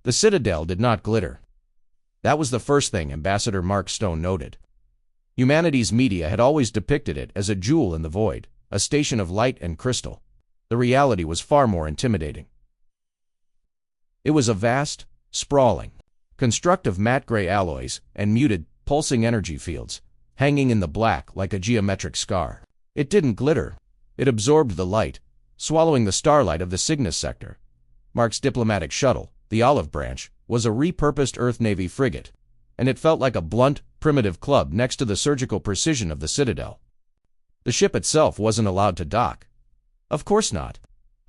The Citadel did not glitter. That was the first thing Ambassador Mark Stone noted. Humanity's media had always depicted it as a jewel in the void, a station of light and crystal. The reality was far more intimidating. It was a vast, sprawling, construct of matte gray alloys and muted, pulsing energy fields, hanging in the black like a geometric scar. It didn't glitter. It absorbed the light, swallowing the starlight of the Cygnus sector. Mark's diplomatic shuttle, the Olive Branch, was a repurposed Earth Navy frigate, and it felt like a blunt, primitive club next to the surgical precision of the Citadel. The ship itself wasn't allowed to dock. Of course not.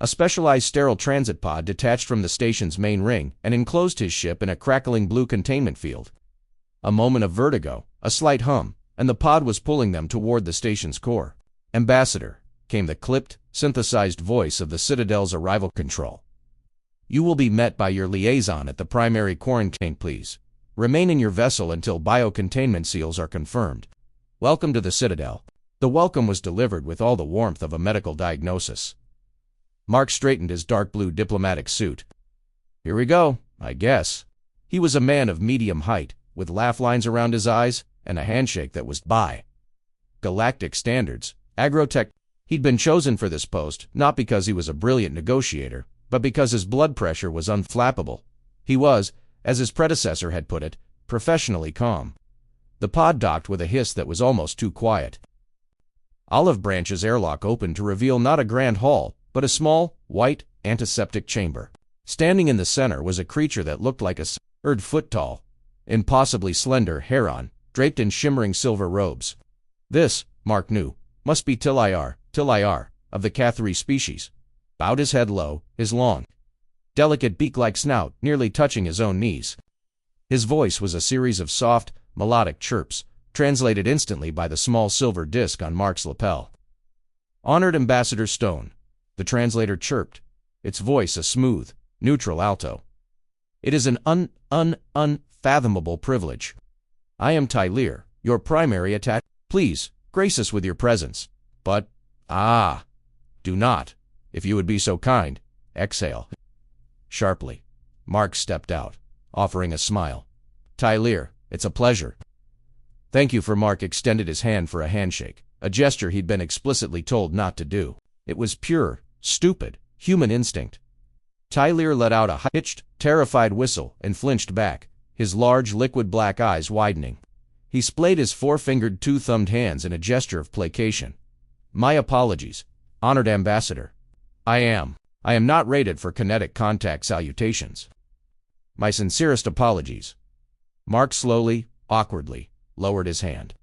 A specialized sterile transit pod detached from the station's main ring and enclosed his ship in a crackling blue containment field. A moment of vertigo, a slight hum, and the pod was pulling them toward the station's core. "Ambassador," came the clipped, synthesized voice of the Citadel's arrival control. "You will be met by your liaison at the primary quarantine, please. Remain in your vessel until biocontainment seals are confirmed. Welcome to the Citadel." The welcome was delivered with all the warmth of a medical diagnosis. Mark straightened his dark blue diplomatic suit. "Here we go, I guess." He was a man of medium height, with laugh lines around his eyes and a handshake that was by Galactic standards. Agrotech. He'd been chosen for this post not because he was a brilliant negotiator, but because his blood pressure was unflappable. He was, as his predecessor had put it, professionally calm. The pod docked with a hiss that was almost too quiet. Olive Branch's airlock opened to reveal not a grand hall, but a small, white, antiseptic chamber. Standing in the center was a creature that looked like a 4-foot tall, impossibly slender heron, draped in shimmering silver robes. This, Mark knew, must be Tilir, of the Cathari species. Bowed his head low, his long, delicate beak-like snout nearly touching his own knees. His voice was a series of soft, melodic chirps, translated instantly by the small silver disc on Mark's lapel. "Honored Ambassador Stone," the translator chirped, its voice a smooth, neutral alto. "It is an unfathomable privilege. I am Tylir, your primary attaché. Please, grace us with your presence. But, do not, if you would be so kind, exhale." Sharply, Mark stepped out, offering a smile. "Tylir, it's a pleasure." "Thank you." Mark extended his hand for a handshake, a gesture he'd been explicitly told not to do. It was pure, stupid, human instinct. Tylir let out a high-pitched, terrified whistle and flinched back, his large, liquid black eyes widening. He splayed his four-fingered, two-thumbed hands in a gesture of placation. "My apologies, honored Ambassador. I am not rated for kinetic contact salutations. My sincerest apologies." Mark slowly, awkwardly, lowered his hand.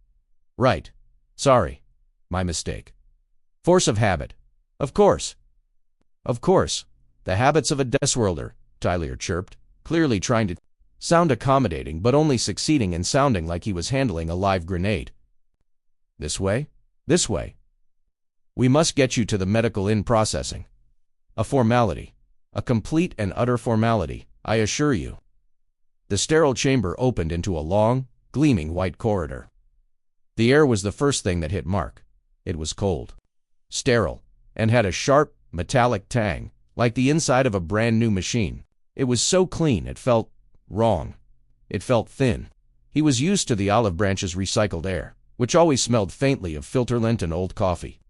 "Right. Sorry. My mistake. Force of habit. Of course. Of course. The habits of a Deathworlder," Tylir chirped, clearly trying to sound accommodating but only succeeding in sounding like he was handling a live grenade. "This way? This way. We must get you to the medical in-processing. A formality. A complete and utter formality, I assure you." The sterile chamber opened into a long, gleaming white corridor. The air was the first thing that hit Mark. It was cold, sterile, and had a sharp, metallic tang, like the inside of a brand-new machine. It was so clean it felt wrong. It felt thin. He was used to the Olive Branch's recycled air, which always smelled faintly of filter lint and old coffee.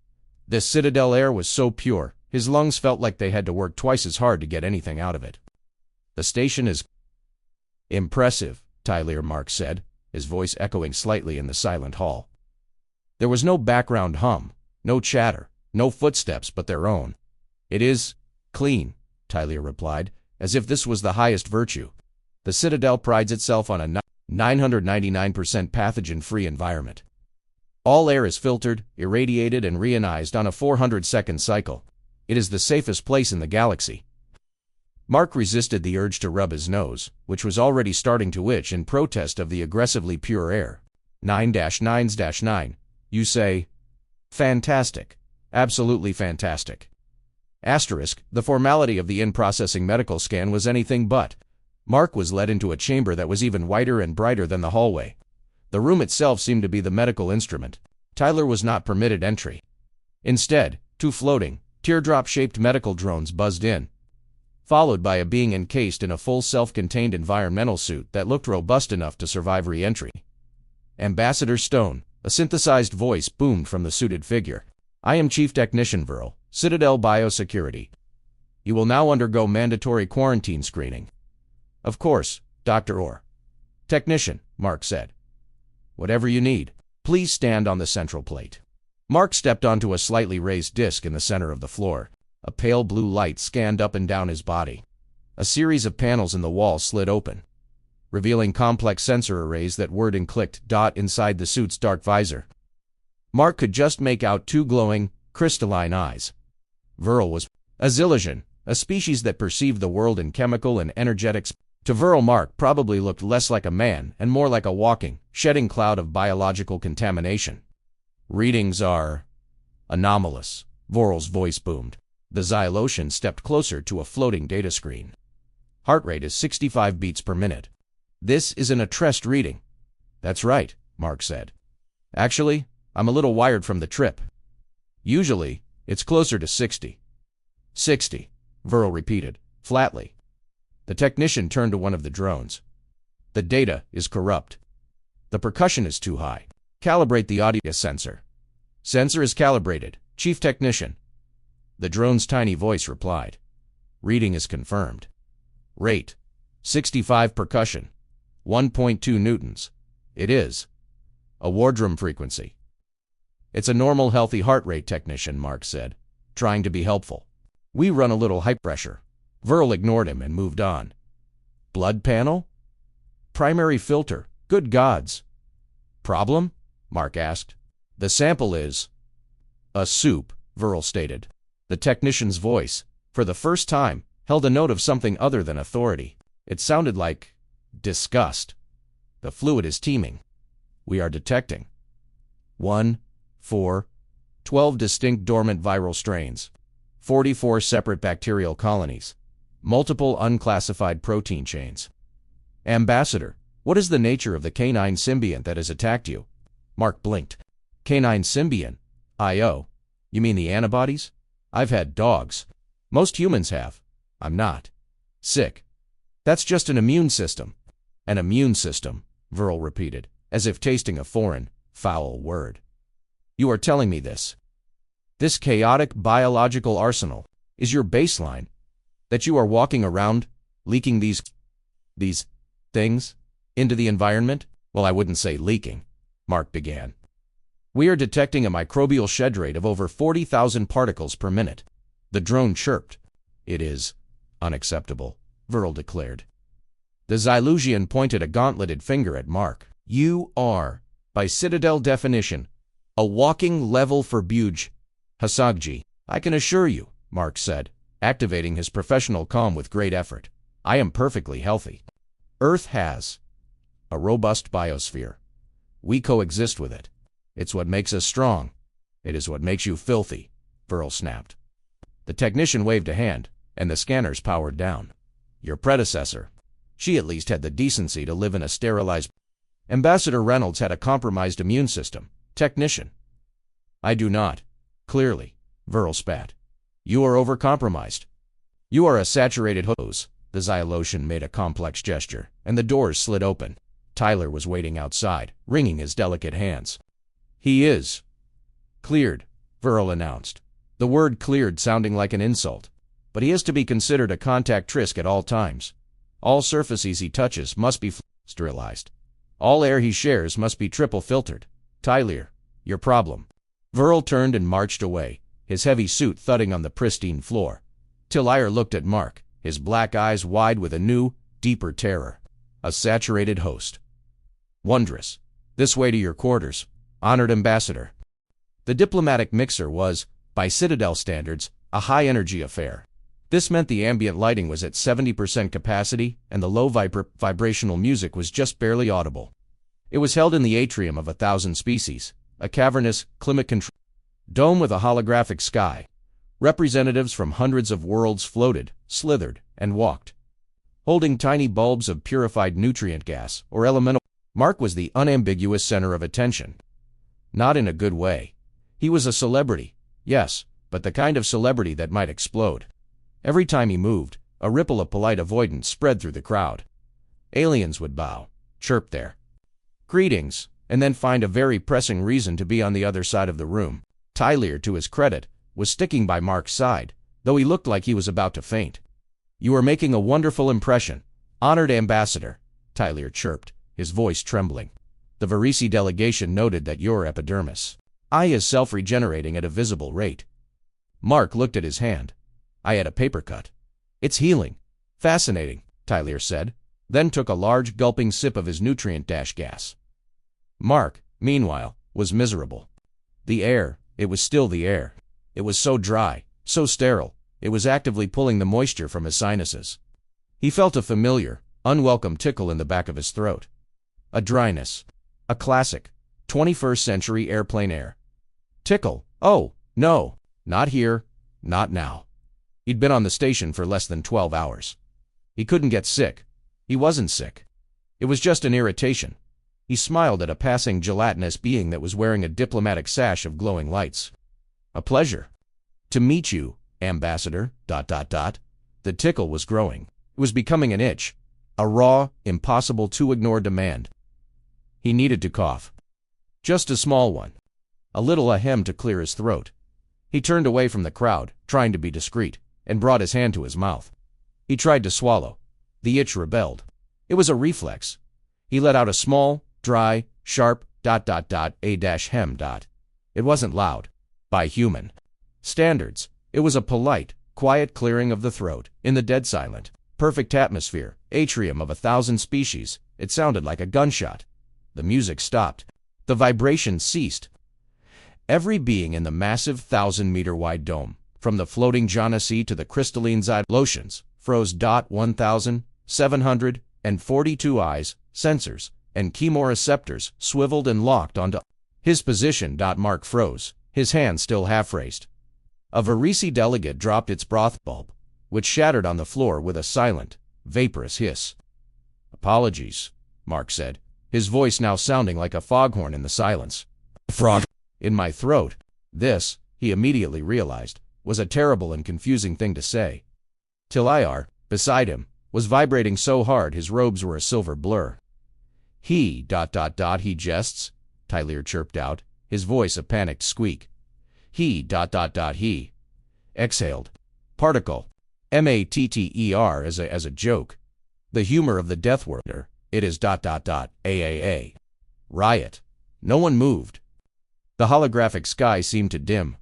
This Citadel air was so pure, his lungs felt like they had to work twice as hard to get anything out of it. "The station is impressive," Tylir Mark said, his voice echoing slightly in the silent hall. There was no background hum, no chatter, no footsteps but their own. "It is clean," Tylir replied, as if this was the highest virtue. "The Citadel prides itself on a 999% pathogen-free environment. All air is filtered, irradiated, and reionized on a 400-second cycle. It is the safest place in the galaxy." Mark resisted the urge to rub his nose, which was already starting to itch in protest of the aggressively pure air. 9-9-9, you say? Fantastic. Absolutely fantastic. Asterisk, the formality of the in-processing medical scan was anything but. Mark was led into a chamber that was even whiter and brighter than the hallway. The room itself seemed to be the medical instrument. Tylir was not permitted entry. Instead, two floating, teardrop-shaped medical drones buzzed in. followed by a being encased in a full self-contained environmental suit that looked robust enough to survive re-entry. Ambassador Stone, a synthesized voice boomed from the suited figure. I am Chief Technician Virl, Citadel Biosecurity. You will now undergo mandatory quarantine screening. Of course, Dr. Orr. Technician, Mark said. Whatever you need. Please stand on the central plate. Mark stepped onto a slightly raised disc in the center of the floor. A pale blue light scanned up and down his body. A series of panels in the wall slid open, revealing complex sensor arrays that whirred and clicked dot inside the suit's dark visor. Mark could just make out two glowing, crystalline eyes. Virl was a Zilligen, a species that perceived the world in chemical and energetics. To Virl, Mark probably looked less like a man and more like a walking, shedding cloud of biological contamination. Readings are anomalous, Virl's voice boomed. The Xylosian stepped closer to a floating data screen. Heart rate is 65 beats per minute. This is an attest reading. That's right, Mark said. Actually, I'm a little wired from the trip. Usually, it's closer to 60. 60, Virl repeated, flatly. The technician turned to one of the drones. The data is corrupt. The percussion is too high. Calibrate the audio sensor. Sensor is calibrated, Chief Technician. The drone's tiny voice replied. Reading is confirmed. Rate, 65 percussion, 1.2 newtons. It is a wardroom frequency. It's a normal healthy heart rate, Technician, Mark said, trying to be helpful. We run a little high pressure. Virl ignored him and moved on. Blood panel? Primary filter. Good gods. Problem? Mark asked. The sample is a soup, Virl stated. The technician's voice, for the first time, held a note of something other than authority. It sounded like disgust. The fluid is teeming. We are detecting 1, 4, 12 distinct dormant viral strains, 44 separate bacterial colonies, multiple unclassified protein chains. Ambassador, what is the nature of the canine symbiont that has attacked you? Mark blinked. Canine symbiont? I.O. You mean the antibodies? I've had dogs. Most humans have. I'm not sick. That's just an immune system. An immune system, Virl repeated, as if tasting a foreign, foul word. You are telling me this. This chaotic biological arsenal is your baseline, that you are walking around, leaking these things into the environment? Well, I wouldn't say leaking, Mark began. We are detecting a microbial shed rate of over 40,000 particles per minute. The drone chirped. It is unacceptable, Virl declared. The Xylusian pointed a gauntleted finger at Mark. You are, by Citadel definition, a walking level for Buge, Hasagji. I can assure you, Mark said, activating his professional calm with great effort. I am perfectly healthy. Earth has a robust biosphere. We coexist with it. It's what makes us strong. It is what makes you filthy, Virl snapped. The technician waved a hand, and the scanners powered down. Your predecessor. She at least had the decency to live in a sterilized... Ambassador Reynolds had a compromised immune system. Technician. I do not. Clearly, Virl spat. You are overcompromised. You are a saturated hose. The Xylosian made a complex gesture, and the doors slid open. Tyler was waiting outside, wringing his delicate hands. He is cleared, Virl announced. The word cleared sounding like an insult, but he is to be considered a contact trisk at all times. All surfaces he touches must be sterilized. All air he shares must be triple filtered. Tyler, your problem. Virl turned and marched away, his heavy suit thudding on the pristine floor. Tyler looked at Mark, his black eyes wide with a new, deeper terror. A saturated host. Wondrous. This way to your quarters, honored ambassador. The diplomatic mixer was, by Citadel standards, a high-energy affair. This meant the ambient lighting was at 70% capacity, and the low vibrational music was just barely audible. It was held in the atrium of 1,000 species, a cavernous, climate-controlled dome with a holographic sky. Representatives from hundreds of worlds floated, slithered, and walked, holding tiny bulbs of purified nutrient gas or elemental. Mark was the unambiguous center of attention. Not in a good way. He was a celebrity, yes, but the kind of celebrity that might explode. Every time he moved, A ripple of polite avoidance spread through the crowd. Aliens would bow, chirp their greetings, and then find a very pressing reason to be on the other side of the room. Tyler, to his credit, was sticking by Mark's side, though he looked like he was about to faint. "You are making a wonderful impression, honored ambassador," Tyler chirped, his voice trembling. "The Varisi delegation noted that your epidermis eye is self-regenerating at a visible rate." Mark looked at his hand. "I had a paper cut." "It's healing." "Fascinating," Tyler said, then took a large gulping sip of his nutrient-gas. Mark, meanwhile, was miserable. The air, it was still the air. It was so dry, so sterile, it was actively pulling the moisture from his sinuses. He felt a familiar, unwelcome tickle in the back of his throat. A dryness. A classic, 21st century airplane air. Tickle. Oh, no, not here, not now. He'd been on the station for less than 12 hours. He couldn't get sick. He wasn't sick. It was just an irritation. He smiled at a passing gelatinous being that was wearing a diplomatic sash of glowing lights. "A pleasure to meet you, ambassador, ... The tickle was growing. It was becoming an itch. A raw, impossible-to-ignore demand. He needed to cough. Just a small one. A little ahem to clear his throat. He turned away from the crowd, trying to be discreet, and brought his hand to his mouth. He tried to swallow. The itch rebelled. It was a reflex. He let out a small, dry, sharp ... a-hem. It wasn't loud. By human standards, it was a polite, quiet clearing of the throat, in the dead silent, perfect atmosphere, atrium of 1,000 species. It sounded like a gunshot. The music stopped. The vibration ceased. Every being in the massive 1,000-meter-wide dome, from the floating Genesee to the crystalline Zide lotions, froze. 1,742 eyes, sensors, and chemoreceptors swiveled and locked onto his position. Mark froze, his hand still half-raised. A Varisi delegate dropped its broth bulb, which shattered on the floor with a silent, vaporous hiss. "Apologies," Mark said, his voice now sounding like a foghorn in the silence. "Frog in my throat." This, he immediately realized, was a terrible and confusing thing to say. Tyler, beside him, was vibrating so hard his robes were a silver blur. He jests, Tyler chirped out, his voice a panicked squeak. He exhaled. Particle. matter as a joke. The humor of the Deathworlder. It is ... aaa. Riot. No one moved. The holographic sky seemed to dim.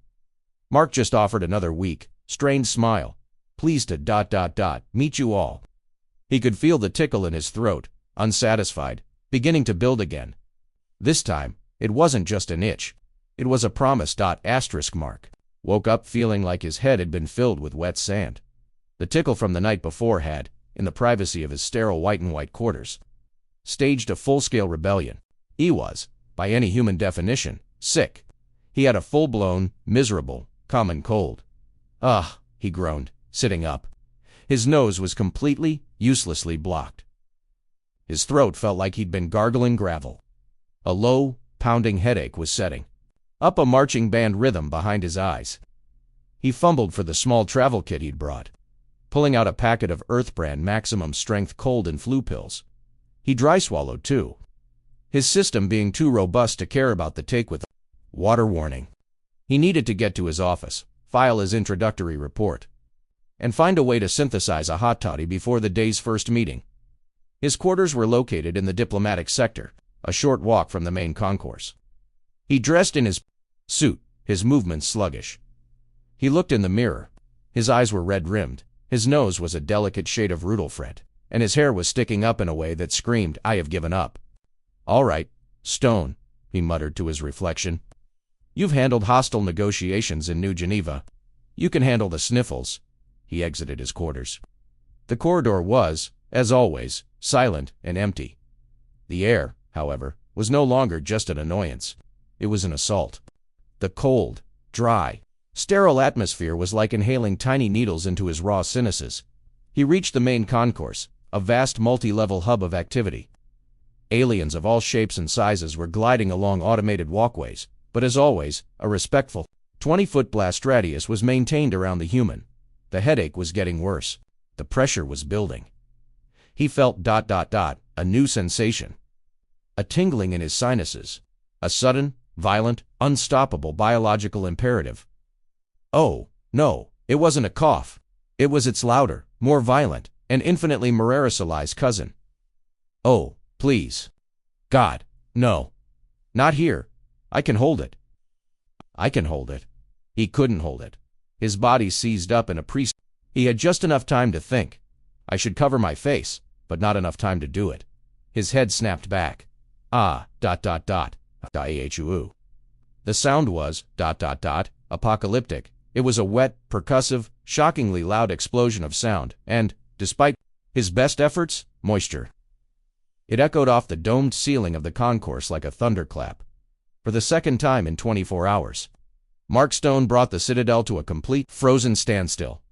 Mark just offered another weak, strained smile. "Pleased to ... meet you all." He could feel the tickle in his throat, unsatisfied, beginning to build again. This time, it wasn't just an itch. It was a promise. Mark woke up feeling like his head had been filled with wet sand. The tickle from the night before had, in the privacy of his sterile white quarters, staged a full-scale rebellion. He was, by any human definition, sick. He had a full-blown, miserable, common cold. "Ugh," he groaned, sitting up. His nose was completely, uselessly blocked. His throat felt like he'd been gargling gravel. A low, pounding headache was setting up a marching band rhythm behind his eyes. He fumbled for the small travel kit he'd brought, pulling out a packet of Earth-brand maximum-strength cold and flu pills. He dry-swallowed, too, his system being too robust to care about the take with water warning. He needed to get to his office, file his introductory report, and find a way to synthesize a hot toddy before the day's first meeting. His quarters were located in the diplomatic sector, a short walk from the main concourse. He dressed in his suit, his movements sluggish. He looked in the mirror. His eyes were red-rimmed, his nose was a delicate shade of Rudolfred, and his hair was sticking up in a way that screamed, "I have given up." "All right, Stone," he muttered to his reflection. "You've handled hostile negotiations in New Geneva. You can handle the sniffles." He exited his quarters. The corridor was, as always, silent and empty. The air, however, was no longer just an annoyance. It was an assault. The cold, dry, sterile atmosphere was like inhaling tiny needles into his raw sinuses. He reached the main concourse, a vast multi-level hub of activity. Aliens of all shapes and sizes were gliding along automated walkways, but as always, a respectful 20-foot blast radius was maintained around the human. The headache was getting worse. The pressure was building. He felt ... a new sensation. A tingling in his sinuses. A sudden, violent, unstoppable biological imperative. Oh, no, it wasn't a cough. It was its louder, more violent, and infinitely more aerosolized cousin. Oh, please. God, no. Not here. I can hold it. I can hold it. He couldn't hold it. His body seized up in a He had just enough time to think. I should cover my face, but not enough time to do it. His head snapped back. Ah, ... The sound was ... apocalyptic. It was a wet, percussive, shockingly loud explosion of sound, and, despite his best efforts, moisture. It echoed off the domed ceiling of the concourse like a thunderclap. For the second time in 24 hours, Mark Stone brought the Citadel to a complete, frozen standstill.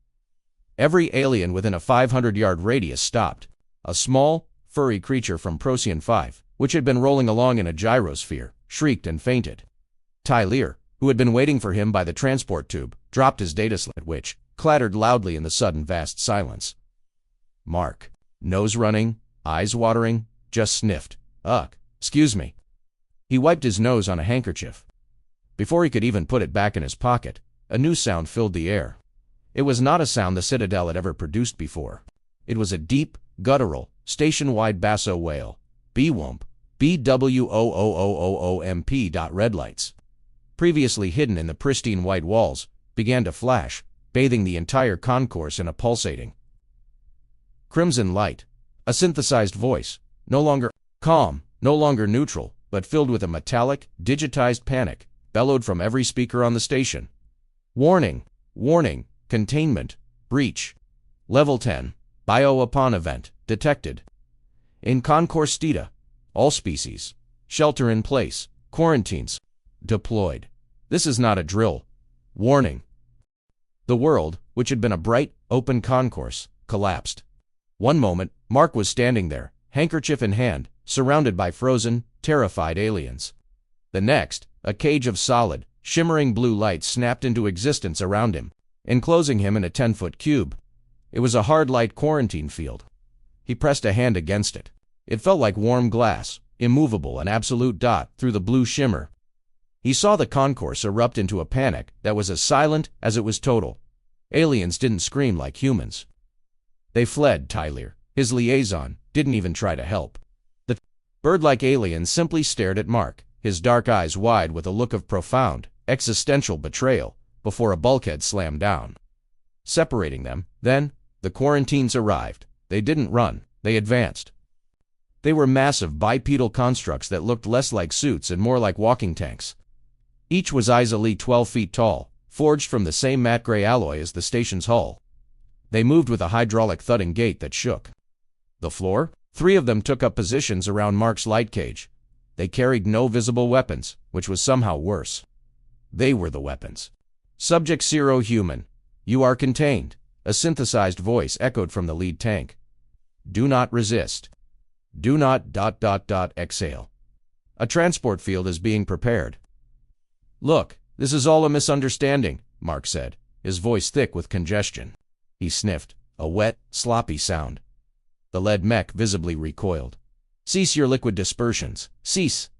Every alien within a 500-yard radius stopped. A small, furry creature from Procyon 5, which had been rolling along in a gyrosphere, shrieked and fainted. Tyler, who had been waiting for him by the transport tube, dropped his data slate, which clattered loudly in the sudden vast silence. Mark, nose running, eyes watering, just sniffed. Ugh, excuse me. He wiped his nose on a handkerchief. Before he could even put it back in his pocket, a new sound filled the air. It was not a sound the Citadel had ever produced before. It was a deep, guttural, station-wide basso wail. B-womp, BWOOOOOMP. Red lights, previously hidden in the pristine white walls, began to flash, bathing the entire concourse in a pulsating crimson light. A synthesized voice, no longer calm, no longer neutral, but filled with a metallic, digitized panic, bellowed from every speaker on the station. Warning! Warning! Containment! Breach! Level 10. Bio-upon event detected. In Concourse Theta. All species. Shelter in place. Quarantines. Deployed. This is not a drill. Warning. The world, which had been a bright, open concourse, collapsed. One moment, Mark was standing there, handkerchief in hand, surrounded by frozen, terrified aliens. The next, a cage of solid, shimmering blue light snapped into existence around him, enclosing him in a 10-foot cube. It was a hard light quarantine field. He pressed a hand against it. It felt like warm glass, immovable and absolute. Through the blue shimmer, he saw the concourse erupt into a panic that was as silent as it was total. Aliens didn't scream like humans. They fled. Tyler, his liaison, didn't even try to help. The bird-like alien simply stared at Mark, his dark eyes wide with a look of profound, existential betrayal, before a bulkhead slammed down, separating them. Then, the quarantines arrived. They didn't run, they advanced. They were massive bipedal constructs that looked less like suits and more like walking tanks. Each was easily 12 feet tall, forged from the same matte gray alloy as the station's hull. They moved with a hydraulic thudding gait that shook the floor. 3 of them took up positions around Mark's light cage. They carried no visible weapons, which was somehow worse. They were the weapons. Subject 0 human. You are contained. A synthesized voice echoed from the lead tank. Do not resist. Do not ... exhale. A transport field is being prepared. Look, this is all a misunderstanding, Mark said, his voice thick with congestion. He sniffed, a wet, sloppy sound. The lead mech visibly recoiled. Cease your liquid dispersions. Cease.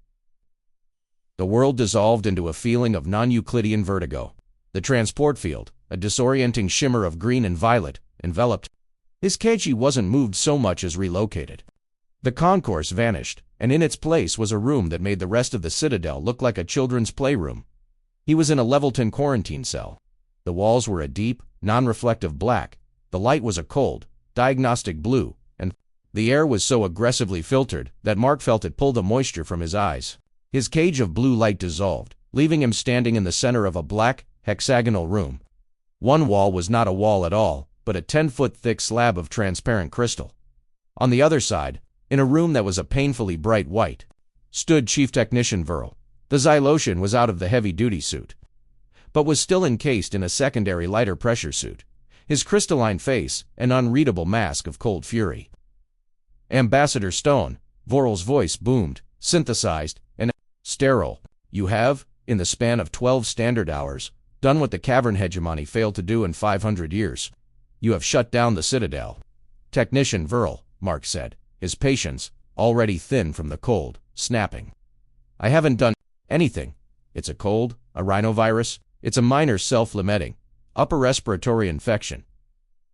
The world dissolved into a feeling of non-Euclidean vertigo. The transport field, a disorienting shimmer of green and violet, enveloped. His cage wasn't moved so much as relocated. The concourse vanished, and in its place was a room that made the rest of the Citadel look like a children's playroom. He was in a level 10 quarantine cell. The walls were a deep, non-reflective black. The light was a cold, diagnostic blue, and the air was so aggressively filtered that Mark felt it pull the moisture from his eyes. His cage of blue light dissolved, leaving him standing in the center of a black, hexagonal room. One wall was not a wall at all, but a 10-foot thick slab of transparent crystal. On the other side, in a room that was a painfully bright white, stood Chief Technician Verl. The Xylosian was out of the heavy-duty suit, but was still encased in a secondary lighter pressure suit, his crystalline face an unreadable mask of cold fury. Ambassador Stone, Vorl's voice boomed, synthesized, and sterile. You have, in the span of 12 standard hours, done what the cavern hegemony failed to do in 500 years. You have shut down the Citadel. Technician Viral, Mark said, his patience, already thin from the cold, snapping. I haven't done anything. It's a cold, a rhinovirus. It's a minor self-limiting, upper respiratory infection.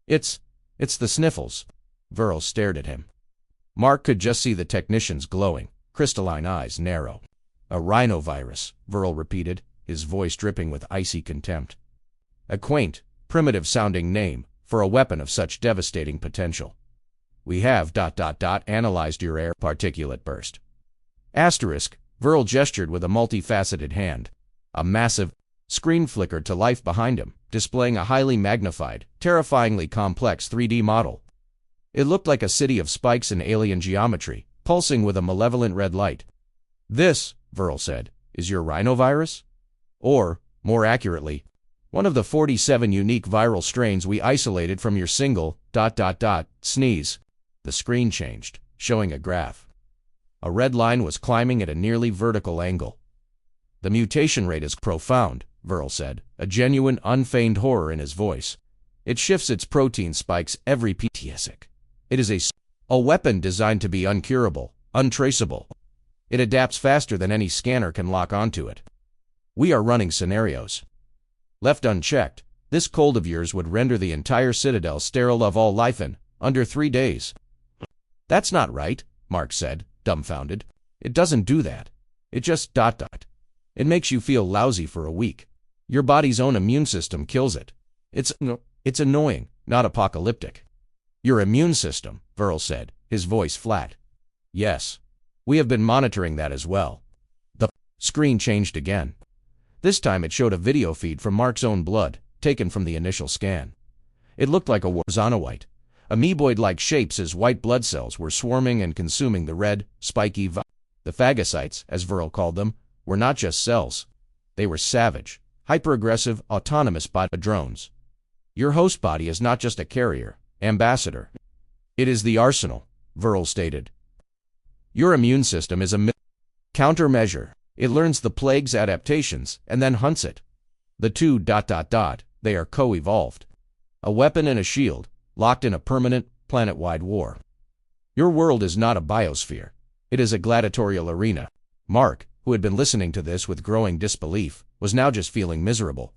It's the sniffles. Viral stared at him. Mark could just see the technician's glowing, crystalline eyes narrow. A rhinovirus, Viral repeated, his voice dripping with icy contempt. A quaint, primitive-sounding name for a weapon of such devastating potential. We have ... analyzed your air particulate burst. Asterisk, Viral gestured with a multifaceted hand. A massive screen flickered to life behind him, displaying a highly magnified, terrifyingly complex 3D model. It looked like a city of spikes and alien geometry, pulsing with a malevolent red light. This, Viral said, is your rhinovirus? Or, more accurately, one of the 47 unique viral strains we isolated from your single ... sneeze. The screen changed, showing a graph. A red line was climbing at a nearly vertical angle. The mutation rate is profound, Viral said, a genuine, unfeigned horror in his voice. It shifts its protein spikes every PTSIC. It is a weapon designed to be uncurable, untraceable. It adapts faster than any scanner can lock onto it. We are running scenarios. Left unchecked, this cold of yours would render the entire Citadel sterile of all life in under 3 days. That's not right, Mark said, dumbfounded. It doesn't do that. It just ... It makes you feel lousy for a week. Your body's own immune system kills it. It's annoying, not apocalyptic. Your immune system, Viral said, his voice flat. Yes. We have been monitoring that as well. The screen changed again. This time it showed a video feed from Mark's own blood, taken from the initial scan. It looked like a Warzanoite. Amoeboid-like shapes as white blood cells were swarming and consuming the red, spiky The phagocytes, as Viral called them, were not just cells. They were savage, hyper-aggressive, autonomous body drones. Your host body is not just a carrier, ambassador. It is the arsenal, Viral stated. Your immune system is a countermeasure. It learns the plague's adaptations and then hunts it. The two ... they are co-evolved. A weapon and a shield, locked in a permanent, planet-wide war. Your world is not a biosphere. It is a gladiatorial arena. Mark, who had been listening to this with growing disbelief, was now just feeling miserable.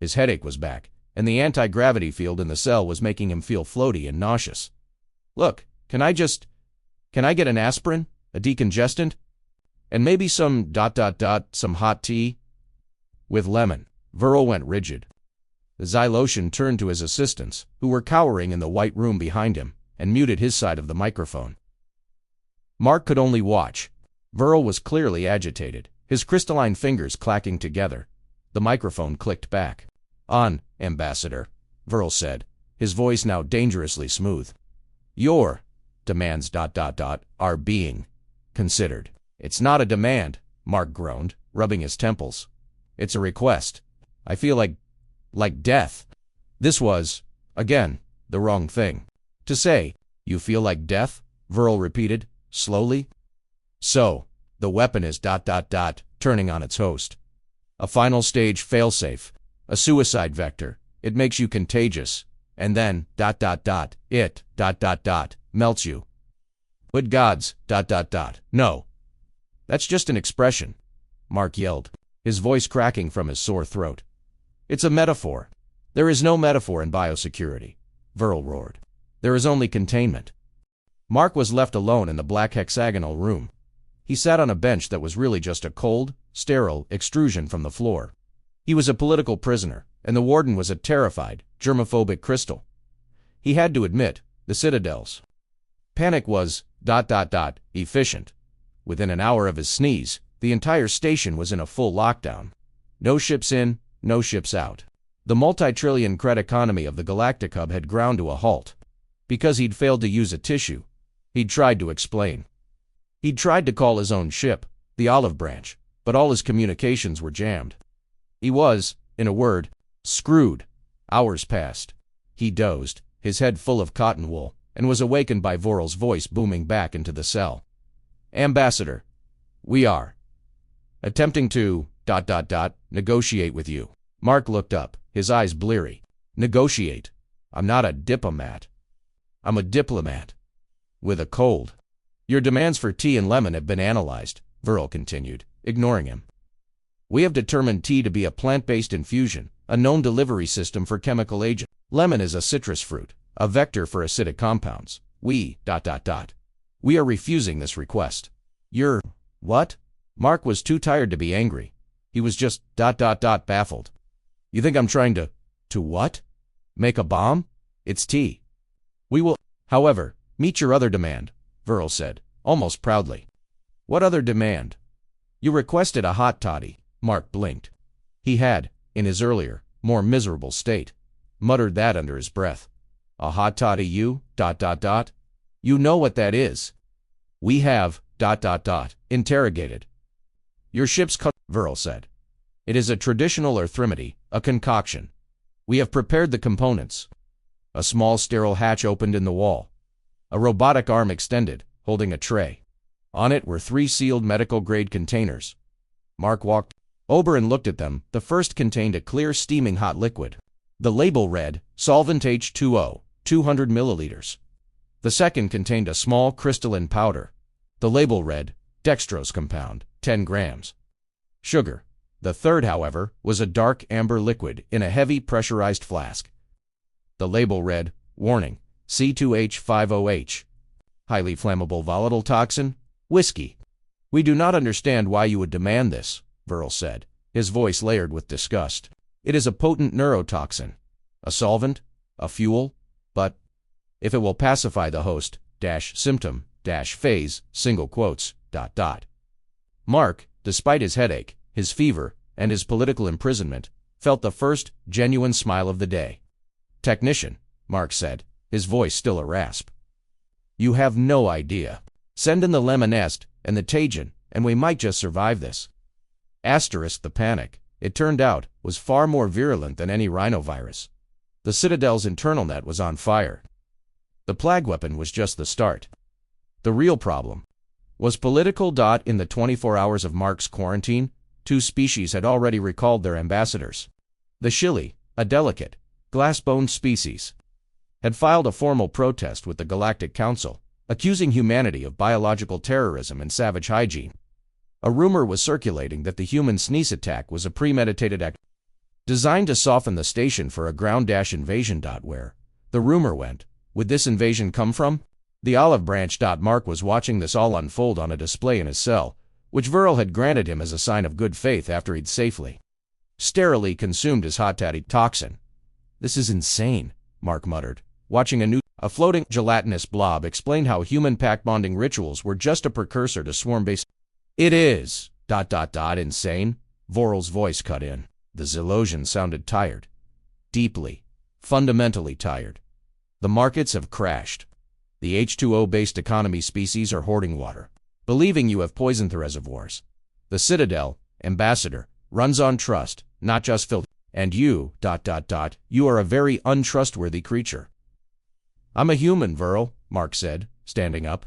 His headache was back, and the anti-gravity field in the cell was making him feel floaty and nauseous. Look, can I get an aspirin? A decongestant? And maybe some ... some hot tea? With lemon. Viral went rigid. The Xylosian turned to his assistants, who were cowering in the white room behind him, and muted his side of the microphone. Mark could only watch. Viral was clearly agitated, his crystalline fingers clacking together. The microphone clicked back. On, Ambassador, Viral said, his voice now dangerously smooth. Your demands ... are being considered. It's not a demand, Mark groaned, rubbing his temples. It's a request. I feel like death. This was, again, the wrong thing to say. You feel like death? Viral repeated, slowly. So, the weapon is ... turning on its host. A final stage failsafe, a suicide vector. It makes you contagious, and then ... it ... melts you. Good gods ... No. That's just an expression, Mark yelled, his voice cracking from his sore throat. It's a metaphor. There is no metaphor in biosecurity, Viral roared. There is only containment. Mark was left alone in the black hexagonal room. He sat on a bench that was really just a cold, sterile extrusion from the floor. He was a political prisoner, and the warden was a terrified, germophobic crystal. He had to admit, the Citadel's panic was ... efficient. Within an hour of his sneeze, the entire station was in a full lockdown. No ships in, no ships out. The multi-trillion credit economy of the Galactic Hub had ground to a halt. Because he'd failed to use a tissue. He'd tried to explain. He'd tried to call his own ship, the Olive Branch, but all his communications were jammed. He was, in a word, screwed. Hours passed. He dozed, his head full of cotton wool, and was awakened by Viral's voice booming back into the cell. Ambassador, we are attempting to ... negotiate with you. Mark looked up, his eyes bleary. Negotiate. I'm not a diplomat. I'm a diplomat. With a cold. Your demands for tea and lemon have been analyzed, Verl continued, ignoring him. We have determined tea to be a plant-based infusion, a known delivery system for chemical agents. Lemon is a citrus fruit, a vector for acidic compounds. We are refusing this request. You're… what? Mark was too tired to be angry. He was just… baffled. You think I'm trying to… to what? Make a bomb? It's tea. We will, however, meet your other demand, Verl said, almost proudly. What other demand? You requested a hot toddy, Mark blinked. He had, in his earlier, more miserable state, muttered that under his breath. A hot toddy you… You know what that is. We have… interrogated. Your ship's Verl said. It is a traditional earthrimedy, a concoction. We have prepared the components. A small sterile hatch opened in the wall. A robotic arm extended, holding a tray. On it were 3 sealed medical-grade containers. Mark walked over and looked at them. The first contained a clear, steaming hot liquid. The label read, Solvent H2O, 200 milliliters. The second contained a small crystalline powder. The label read, Dextrose compound, 10 grams. Sugar. The third, however, was a dark amber liquid in a heavy pressurized flask. The label read, Warning, C2H50H. Highly flammable volatile toxin, whiskey. We do not understand why you would demand this, Verl said, his voice layered with disgust. It is a potent neurotoxin. A solvent, a fuel, but if it will pacify the host, symptom, phase, single quotes, Mark, despite his headache, his fever, and his political imprisonment, felt the first genuine smile of the day. Technician, Mark said, his voice still a rasp. You have no idea. Send in the Lemonest and the Pathogen, and we might just survive this. Asterisk the panic, it turned out, was far more virulent than any rhinovirus. The Citadel's internal net was on fire. The plague weapon was just the start. The real problem was political. In the 24 hours of Mark's quarantine, 2 species had already recalled their ambassadors. The Shilly, a delicate, glass-boned species, had filed a formal protest with the Galactic Council, accusing humanity of biological terrorism and savage hygiene. A rumor was circulating that the human sneeze attack was a premeditated act designed to soften the station for a ground invasion. Where, the rumor went, would this invasion come from? The olive branch. Mark was watching this all unfold on a display in his cell, which Verl had granted him as a sign of good faith after he'd safely, sterilely consumed his hot toddy toxin. This is insane, Mark muttered, watching a floating gelatinous blob explain how human pack bonding rituals were just a precursor to swarm-based. It is… insane, Vorl's voice cut in. The Zilosian sounded tired. Deeply, fundamentally tired. The markets have crashed. The H2O-based economy species are hoarding water, believing you have poisoned the reservoirs. The Citadel, ambassador, runs on trust, not just filth. And you… you are a very untrustworthy creature. I'm a human, Verl, Mark said, standing up.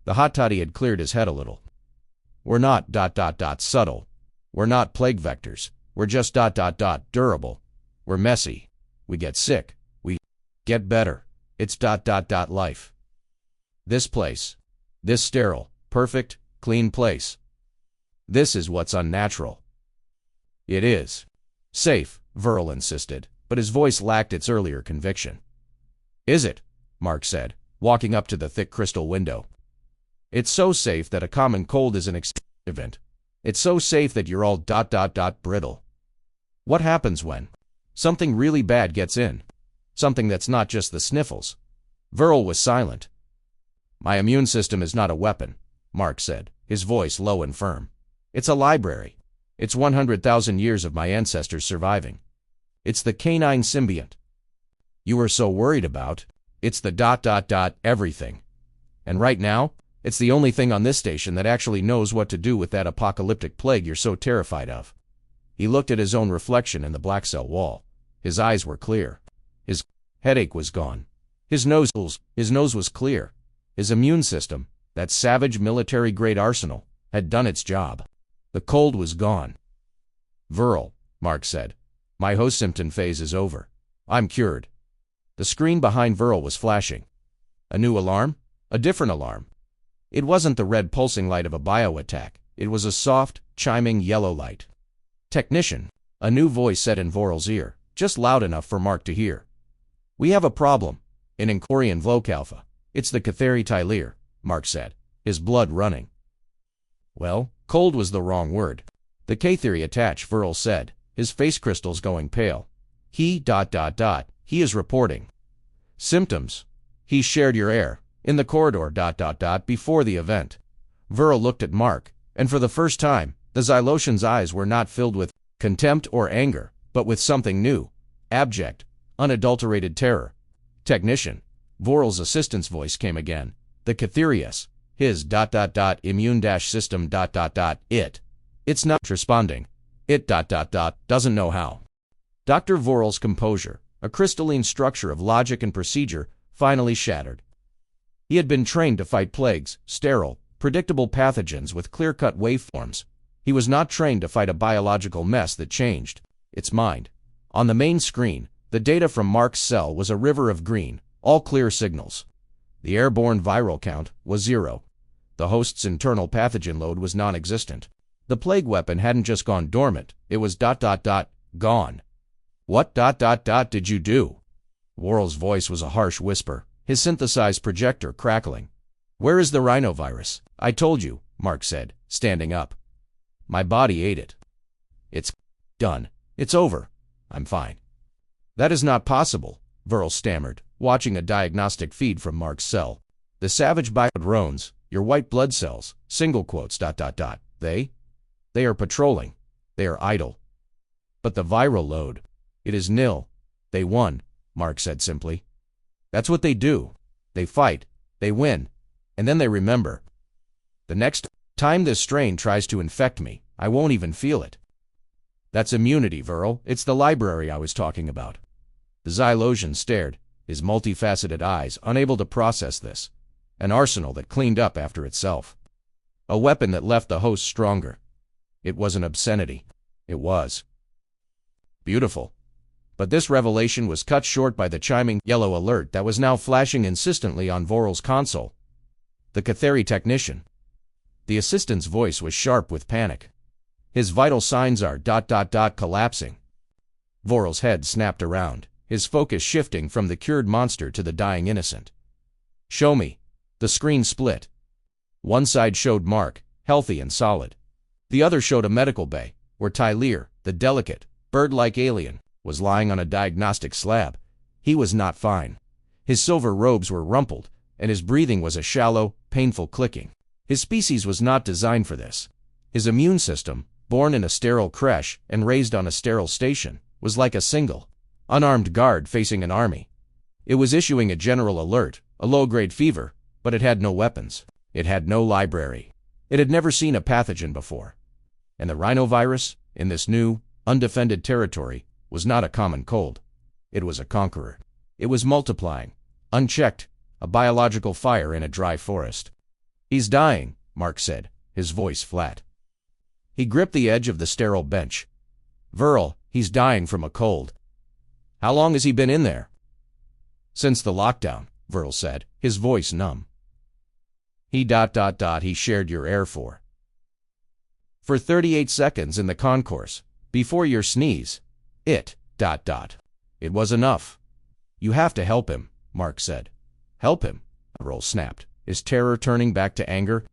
The hot toddy had cleared his head a little. We're not… subtle. We're not plague vectors. We're just… durable. We're messy. We get sick. We get better. It's… life. This place. This sterile, perfect, clean place. This is what's unnatural. It is. Safe, Verl insisted, but his voice lacked its earlier conviction. Is it? Mark said, walking up to the thick crystal window. It's so safe that a common cold is an event. It's so safe that you're all… brittle. What happens when something really bad gets in? Something that's not just the sniffles. Verl was silent. My immune system is not a weapon, Mark said, his voice low and firm. It's a library. It's 100,000 years of my ancestors surviving. It's the canine symbiont you were so worried about. It's the… everything. And right now, it's the only thing on this station that actually knows what to do with that apocalyptic plague you're so terrified of. He looked at his own reflection in the black cell wall. His eyes were clear. His headache was gone. His nose was clear. His immune system, that savage military-grade arsenal, had done its job. The cold was gone. Verl, Mark said, my host symptom phase is over. I'm cured. The screen behind Viral was flashing. A new alarm? A different alarm. It wasn't the red pulsing light of a bio-attack. It was a soft, chiming yellow light. Technician, a new voice said in Voral's ear, just loud enough for Mark to hear. We have a problem. In Incorian Vlocalpha. It's the Catheri Tylir, Mark said, his blood running. Well, cold was the wrong word. The Catheri attach, Viral said, his face crystals going pale. He is reporting. Symptoms. He shared your air, in the corridor before the event. Viral looked at Mark, and for the first time, the Xylosian's eyes were not filled with contempt or anger, but with something new, abject, unadulterated terror. Technician. Voral's assistant's voice came again. The Catherius. His immune-system it. It's not responding. It doesn't know how. Dr. Voral's composure, a crystalline structure of logic and procedure, finally shattered. He had been trained to fight plagues, sterile, predictable pathogens with clear-cut waveforms. He was not trained to fight a biological mess that changed its mind. On the main screen, the data from Mark's cell was a river of green, all clear signals. The airborne viral count was 0. The host's internal pathogen load was non-existent. The plague weapon hadn't just gone dormant, it was gone. What did you do? Voral's voice was a harsh whisper, his synthesized projector crackling. Where is the rhinovirus? I told you, Mark said, standing up. My body ate it. It's done. It's over. I'm fine. That is not possible, Viral stammered, watching a diagnostic feed from Mark's cell. The savage drones, your white blood cells, single quotes, they are patrolling. They are idle. But the viral load, it is nil. They won, Mark said simply. That's what they do. They fight, they win, and then they remember. The next time this strain tries to infect me, I won't even feel it. That's immunity, Viral. It's the library I was talking about. The Xylosian stared, his multifaceted eyes unable to process this. An arsenal that cleaned up after itself. A weapon that left the host stronger. It was an obscenity. It was beautiful. But this revelation was cut short by the chiming yellow alert that was now flashing insistently on Voral's console. The Catheri technician. The assistant's voice was sharp with panic. His vital signs are collapsing. Voral's head snapped around, his focus shifting from the cured monster to the dying innocent. Show me. The screen split. One side showed Mark, healthy and solid. The other showed a medical bay, where Tylir, the delicate, bird-like alien, was lying on a diagnostic slab. He was not fine. His silver robes were rumpled, and his breathing was a shallow, painful clicking. His species was not designed for this. His immune system, born in a sterile creche and raised on a sterile station, was like a single, unarmed guard facing an army. It was issuing a general alert, a low-grade fever, but it had no weapons. It had no library. It had never seen a pathogen before. And the rhinovirus, in this new, undefended territory, was not a common cold. It was a conqueror. It was multiplying, unchecked, a biological fire in a dry forest. He's dying, Mark said, his voice flat. He gripped the edge of the sterile bench. Viral, he's dying from a cold. How long has he been in there? Since the lockdown, Viral said, his voice numb. He shared your air for 38 seconds in the concourse, before your sneeze. It was enough. You have to help him, Mark said. Help him? Viral snapped, his terror turning back to anger.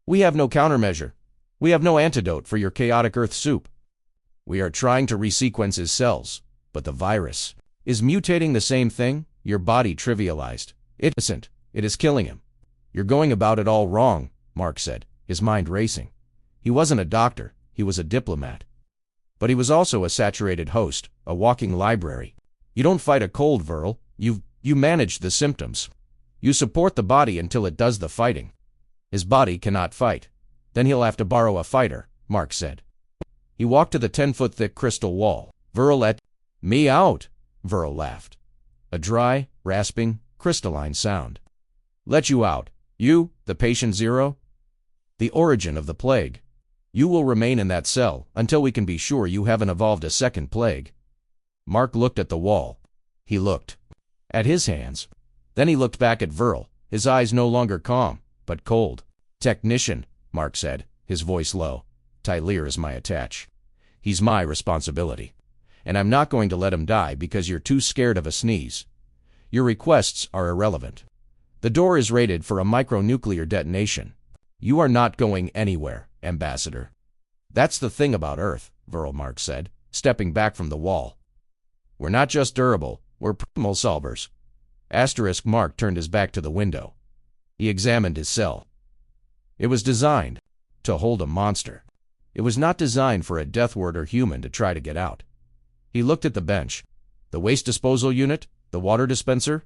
We have no countermeasure. We have no antidote for your chaotic Earth soup. We are trying to resequence his cells, but the virus is mutating the same thing. Your body trivialized. It isn't. It is killing him. You're going about it all wrong, Mark said, his mind racing. He wasn't a doctor, he was a diplomat. But he was also a saturated host, a walking library. You don't fight a cold, Viral. You manage the symptoms. You support the body until it does the fighting. His body cannot fight. Then he'll have to borrow a fighter, Mark said. He walked to the 10-foot-thick crystal wall. Viral let me out, Viral laughed. A dry, rasping, crystalline sound. Let you out. You, the patient zero? The origin of the plague. You will remain in that cell until we can be sure you haven't evolved a second plague. Mark looked at the wall. He looked at his hands. Then he looked back at Vril, his eyes no longer calm, but cold. "Technician," Mark said, his voice low. "Tyler is my attach. He's my responsibility. And I'm not going to let him die because you're too scared of a sneeze. Your requests are irrelevant. The door is rated for a micronuclear detonation. You are not going anywhere, Ambassador." "That's the thing about Earth," Vril Mark said, stepping back from the wall. "We're not just durable, we're problem solvers." Mark turned his back to the window. He examined his cell. It was designed to hold a monster. It was not designed for a Deathworlder human to try to get out. He looked at the bench. The waste disposal unit, the water dispenser,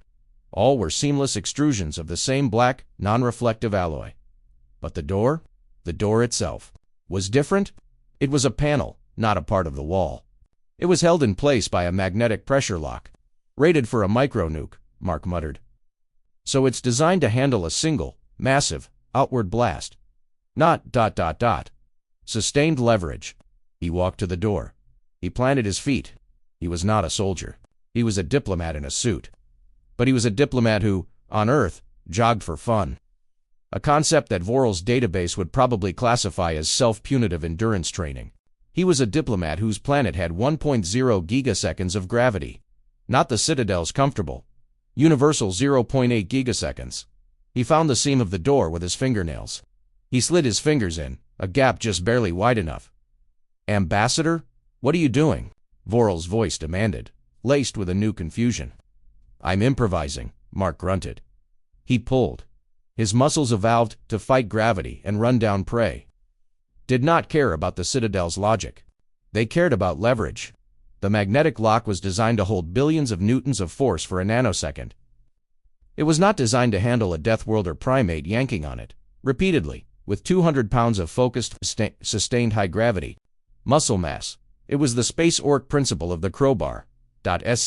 all were seamless extrusions of the same black, non-reflective alloy. But the door itself, was different. It was a panel, not a part of the wall. It was held in place by a magnetic pressure lock. "Rated for a micronuke," Mark muttered. "So it's designed to handle a single, massive, outward blast. Not ... Sustained leverage." He walked to the door. He planted his feet. He was not a soldier. He was a diplomat in a suit. But he was a diplomat who, on Earth, jogged for fun. A concept that Vril's database would probably classify as self-punitive endurance training. He was a diplomat whose planet had 1.0 gigaseconds of gravity. Not the Citadel's comfortable, universal 0.8 gigaseconds. He found the seam of the door with his fingernails. He slid his fingers in, a gap just barely wide enough. "Ambassador, what are you doing?" Vril's voice demanded, laced with a new confusion. "I'm improvising," Mark grunted. He pulled. His muscles evolved to fight gravity and run down prey. Did not care about the Citadel's logic. They cared about leverage. The magnetic lock was designed to hold billions of newtons of force for a nanosecond. It was not designed to handle a Deathworlder primate yanking on it, repeatedly, with 200 pounds of focused, sustained high gravity. Muscle mass. It was the space orc principle of the crowbar. A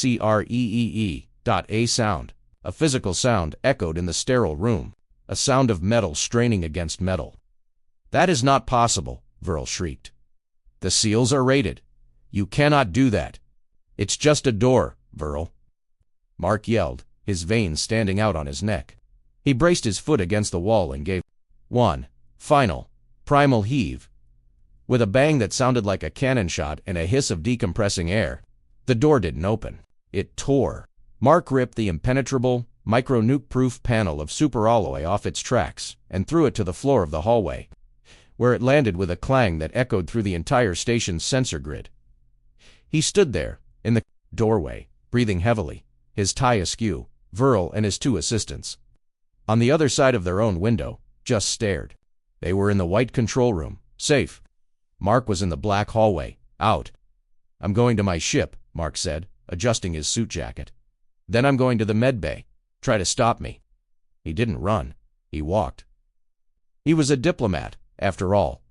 sound. A physical sound echoed in the sterile room. A sound of metal straining against metal. "That is not possible," Vril shrieked. "The seals are rated. You cannot do that. It's just a door, Vril." Mark yelled, his veins standing out on his neck. He braced his foot against the wall and gave one final, primal heave. With a bang that sounded like a cannon shot and a hiss of decompressing air, the door didn't open. It tore. Mark ripped the impenetrable, micro-nuke-proof panel of superalloy off its tracks and threw it to the floor of the hallway, where it landed with a clang that echoed through the entire station's sensor grid. He stood there, in the doorway, breathing heavily, his tie askew. Vril and his two assistants, on the other side of their own window, just stared. They were in the white control room, safe. Mark was in the black hallway, out. "I'm going to my ship," Mark said, adjusting his suit jacket. "Then I'm going to the medbay. Try to stop me." He didn't run. He walked. He was a diplomat, after all.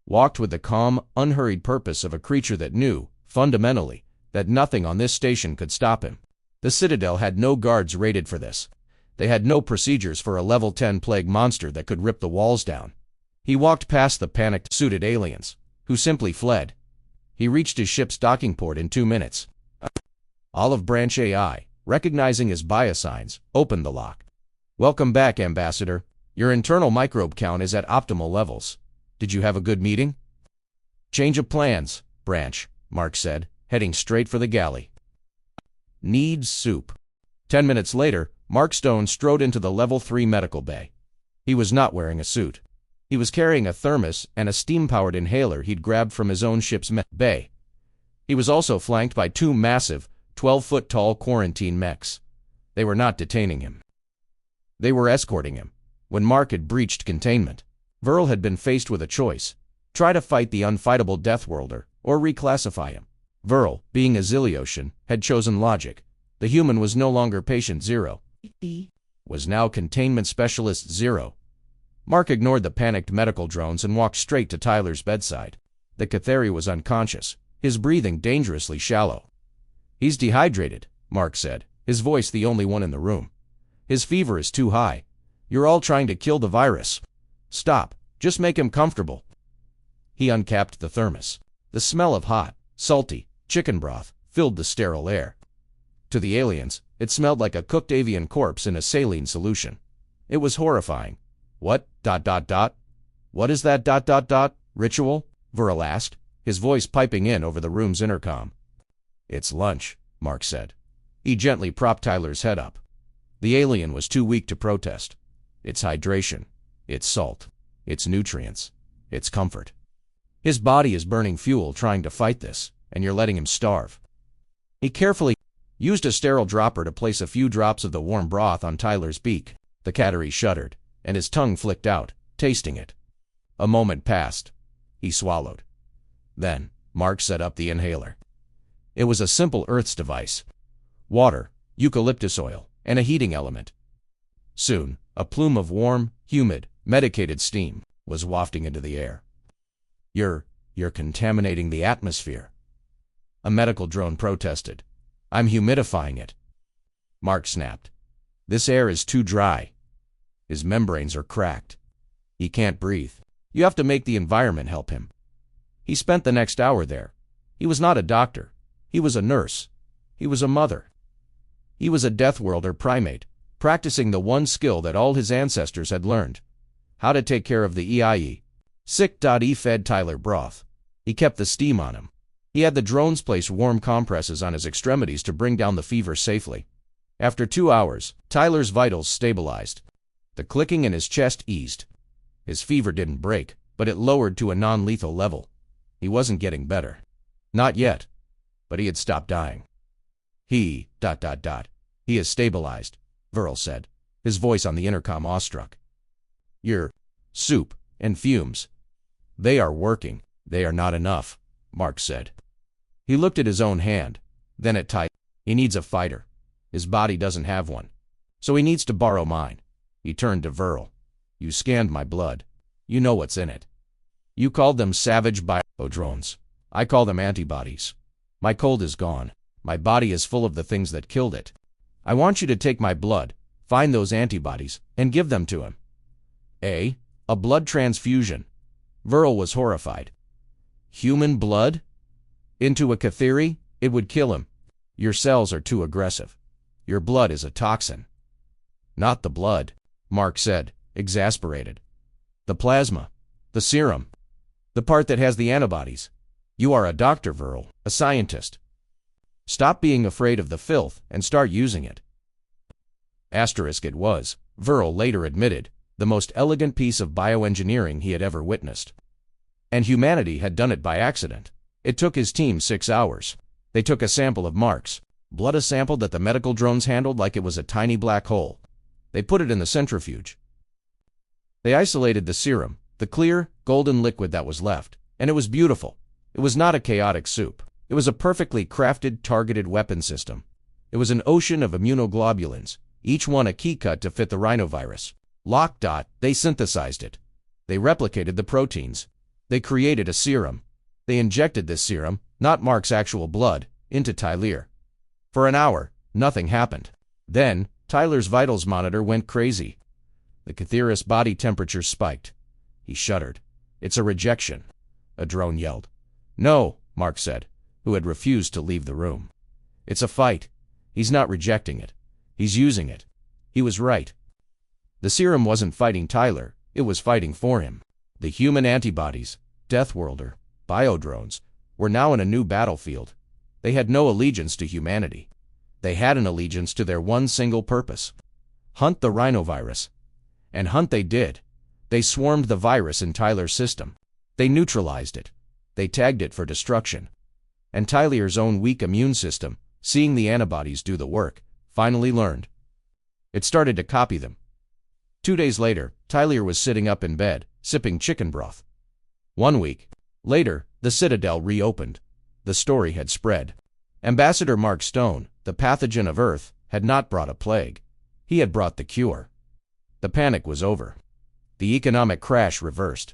Walked with the calm, unhurried purpose of a creature that knew, fundamentally, that nothing on this station could stop him. The Citadel had no guards rated for this. They had no procedures for a level 10 plague monster that could rip the walls down. He walked past the panicked, suited aliens, who simply fled. He reached his ship's docking port in 2 minutes. Olive Branch AI, recognizing his biosigns, opened the lock. "Welcome back, Ambassador. Your internal microbe count is at optimal levels. Did you have a good meeting?" "Change of plans, Branch," Mark said, heading straight for the galley. "Needs soup." 10 minutes later, Mark Stone strode into the Level 3 medical bay. He was not wearing a suit. He was carrying a thermos and a steam-powered inhaler he'd grabbed from his own ship's bay. He was also flanked by 2 massive, 12-foot-tall quarantine mechs. They were not detaining him. They were escorting him. When Mark had breached containment, Vril had been faced with a choice: try to fight the unfightable Deathworlder, or reclassify him. Vril, being a Ziliotian, had chosen logic. The human was no longer Patient Zero. Was now Containment Specialist Zero. Mark ignored the panicked medical drones and walked straight to Tyler's bedside. The Cathari was unconscious, his breathing dangerously shallow. "He's dehydrated," Mark said, his voice the only one in the room. "His fever is too high. You're all trying to kill the virus. Stop. Just make him comfortable." He uncapped the thermos. The smell of hot, salty chicken broth filled the sterile air. To the aliens, It smelled like a cooked avian corpse in a saline solution. It was horrifying. What? What is that? Ritual? Viral asked, his voice piping in over the room's intercom. It's lunch, Mark said. He gently propped Tyler's head up. The alien was too weak to protest. It's hydration. It's salt. It's nutrients. It's comfort. His body is burning fuel trying to fight this, and you're letting him starve. He carefully used a sterile dropper to place a few drops of the warm broth on Tyler's beak. The Cattery shuddered, and his tongue flicked out, tasting it. A moment passed. He swallowed. Then, Mark set up the inhaler. It was a simple Earth's device. Water, eucalyptus oil, and a heating element. Soon, a plume of warm, humid, medicated steam was wafting into the air. You're contaminating the atmosphere. A medical drone protested. I'm humidifying it. Mark snapped. This air is too dry. His membranes are cracked. He can't breathe. You have to make the environment help him. He spent the next hour there. He was not a doctor. He was a nurse. He was a mother. He was a Deathworlder primate, practicing the one skill that all his ancestors had learned: how to take care of the EIE. He fed Tyler broth. He kept the steam on him. He had the drones place warm compresses on his extremities to bring down the fever safely. After 2 hours, Tyler's vitals stabilized. The clicking in his chest eased. His fever didn't break, but it lowered to a non-lethal level. He wasn't getting better. Not yet. But he had stopped dying. He has stabilized, Viral said, his voice on the intercom awestruck. Your soup and fumes. They are working. They are not enough, Mark said. He looked at his own hand, then at Tyler. He needs a fighter. His body doesn't have one. So he needs to borrow mine. He turned to Viral. You scanned my blood. You know what's in it. You called them savage biodrones. I call them antibodies. My cold is gone. My body is full of the things that killed it. I want you to take my blood, find those antibodies, and give them to him. A blood transfusion. Viral was horrified. Human blood? Into a Cattery? It would kill him. Your cells are too aggressive. Your blood is a toxin. Not the blood, Mark said, exasperated. The plasma. The serum. The part that has the antibodies. You are a doctor, Viral, a scientist. Stop being afraid of the filth and start using it. It was, Viral later admitted, the most elegant piece of bioengineering he had ever witnessed. And humanity had done it by accident. It took his team 6 hours. They took a sample of Mark's blood, a sample that the medical drones handled like it was a tiny black hole. They put it in the centrifuge. They isolated the serum, the clear, golden liquid that was left, and it was beautiful. It was not a chaotic soup. It was a perfectly crafted, targeted weapon system. It was an ocean of immunoglobulins, each one a key cut to fit the rhinovirus. They synthesized it. They replicated the proteins. They created a serum. They injected this serum, not Mark's actual blood, into Tyler. For an hour, nothing happened. Then, Tyler's vitals monitor went crazy. The Cattery's body temperature spiked. He shuddered. It's a rejection. A drone yelled. No, Mark said, who had refused to leave the room. It's a fight. He's not rejecting it. He's using it. He was right. The serum wasn't fighting Tyler. It was fighting for him. The human antibodies, Deathworlder, biodrones, were now in a new battlefield. They had no allegiance to humanity. They had an allegiance to their one single purpose: hunt the rhinovirus. And hunt they did. They swarmed the virus in Tyler's system. They neutralized it. They tagged it for destruction. And Tyler's own weak immune system, seeing the antibodies do the work, finally learned. It started to copy them. 2 days later, Tyler was sitting up in bed, sipping chicken broth. 1 week later, the Citadel reopened. The story had spread. Ambassador Mark Stone, the pathogen of Earth, had not brought a plague. He had brought the cure. The panic was over. The economic crash reversed.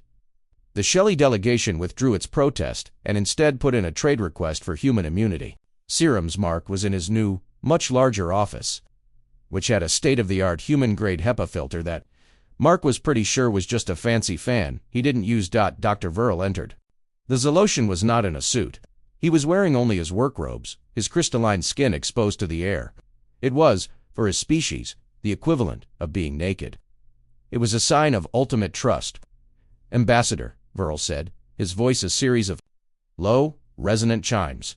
The Shelley delegation withdrew its protest and instead put in a trade request for human immunity. Serum's Mark was in his new, much larger office, which had a state-of-the-art human-grade HEPA filter that Mark was pretty sure was just a fancy fan he didn't use. Dr. Viral entered. The Zoloshan was not in a suit. He was wearing only his work robes, his crystalline skin exposed to the air. It was, for his species, the equivalent of being naked. It was a sign of ultimate trust. "Ambassador," Verl said, his voice a series of low, resonant chimes.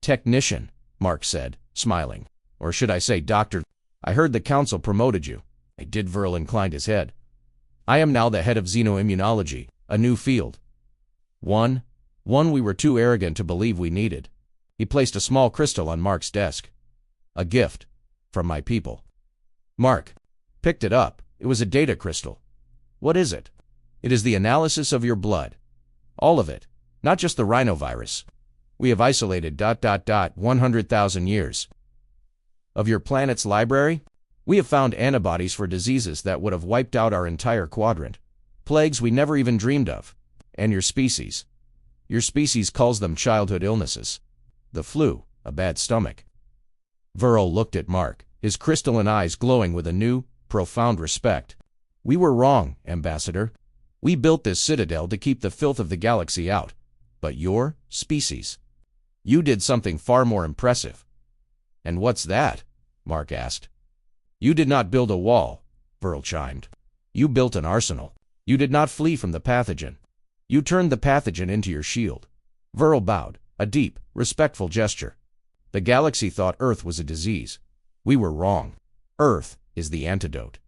"Technician," Mark said, smiling. "Or should I say doctor? I heard the council promoted you." "I did." Verl inclined his head. "I am now the head of xenoimmunology, a new field. One we were too arrogant to believe we needed." He placed a small crystal on Mark's desk. "A gift from my people." Mark picked it up. It was a data crystal. "What is it?" "It is the analysis of your blood. All of it, not just the rhinovirus. We have isolated 100,000 years of your planet's library. We have found antibodies for diseases that would have wiped out our entire quadrant, plagues we never even dreamed of. And your species. Your species calls them childhood illnesses. The flu, a bad stomach." Verl looked at Mark, his crystalline eyes glowing with a new, profound respect. "We were wrong, Ambassador. We built this citadel to keep the filth of the galaxy out. But your species, you did something far more impressive." "And what's that?" Mark asked. "You did not build a wall," Verl chimed. "You built an arsenal. You did not flee from the pathogen. You turned the pathogen into your shield." Verl bowed, a deep, respectful gesture. "The galaxy thought Earth was a disease. We were wrong. Earth is the antidote."